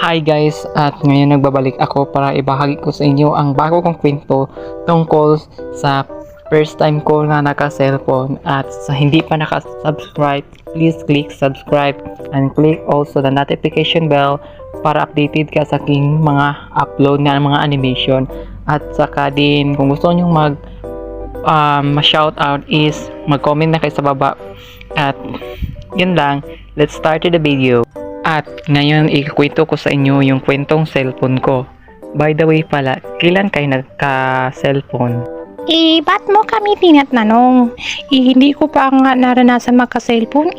Hi guys, at ngayon nagbabalik ako para ibahagi ko sa inyo ang bago kong kwento tungkol sa first time ko na naka-cellphone. At sa hindi pa naka-subscribe, please click subscribe and click also the notification bell para updated ka sa aking mga upload na mga animation. At saka din kung gusto nyo ma-shoutout is mag-comment na kayo sa baba. At yun lang, let's start the video. At ngayon ikukwento ko sa inyo yung kwentong cellphone ko. By the way pala, kailan kayo nagka-cellphone? Ba't mo kami tinatanong? Hindi ko pa nga naranasan magka-cellphone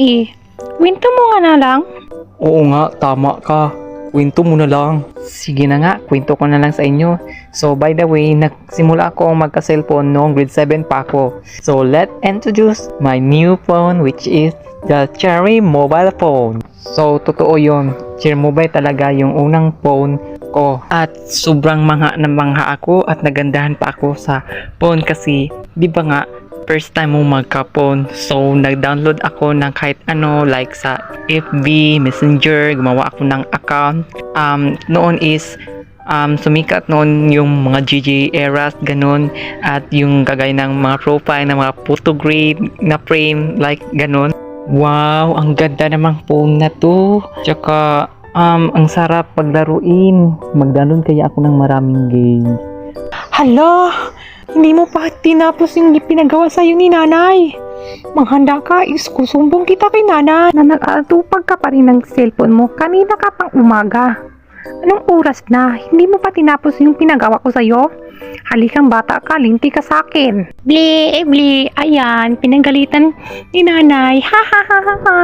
Kwento mo nga na lang. Oo nga, tama ka. Kwento mo na lang. Sige na nga, kwento ko na lang sa inyo. So by the way, nagsimula akong magka-cellphone noong grade 7 pa ako. So let's introduce my new phone, which is the Cherry mobile phone. So totoo yun, Cherry mobile talaga yung unang phone ko. At sobrang mangha na mangha ako at nagandahan pa ako sa phone kasi di ba nga first time mo magka-phone. So nag-download ako ng kahit ano like sa FB, Messenger, gumawa ako ng account. Noon is sumikat noon yung mga GG eras ganun, at yung gagay ng mga profile ng mga photograph na frame like ganun. Wow, ang ganda namang phone na to. Tsaka ang sarap paglaruin. Magdanon kaya ako ng maraming games. Hala, hindi mo pa tinapos yung pinagawa sa'yo ni nanay. Manghanda ka, kusumbong kita kay nanay na nag-aatupag ka pa rin ng cellphone mo. Kanina ka pang umaga. Anong oras na? Hindi mo pa tinapos yung pinagawa ko sa'yo? Halikang bata ka, linti ka sa akin. Bli, ayan, pinagalitan ni nanay. Ha ha ha ha ha.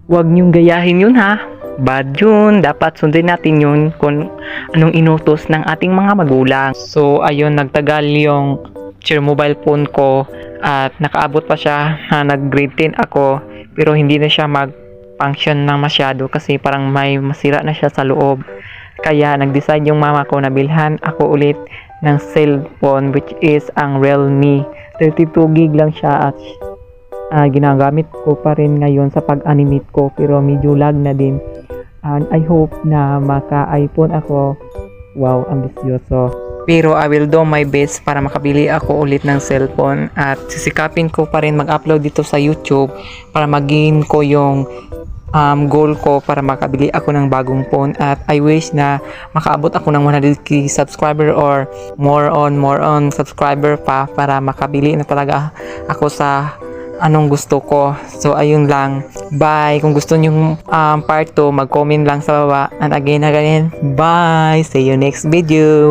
Huwag niyong gayahin yun ha. Bad yun. Dapat sundin natin yun kung anong inutos ng ating mga magulang. So ayun, nagtagal yung Cherry mobile phone ko at nakaabot pa siya na nag-grade 10 ako, pero hindi na siya mag-function na masyado kasi parang may masira na siya sa loob. Kaya nag-decide yung mama ko na bilhan ako ulit ng cellphone, which is ang Realme. 32 gig lang siya at ginagamit ko pa rin ngayon sa pag-animate ko, pero medyo lag na din. And I hope na maka-iPhone ako. Wow, ambisyoso. Pero I will do my best para makabili ako ulit ng cellphone, at sisikapin ko pa rin mag-upload dito sa YouTube para maging ko yung goal ko para makabili ako ng bagong phone. At I wish na makaabot ako ng 100k subscriber or more on subscriber pa para makabili na talaga ako sa anong gusto ko. So ayun lang, bye. Kung gusto nyo part 2, mag-comment lang sa baba. And again, bye, see you next video.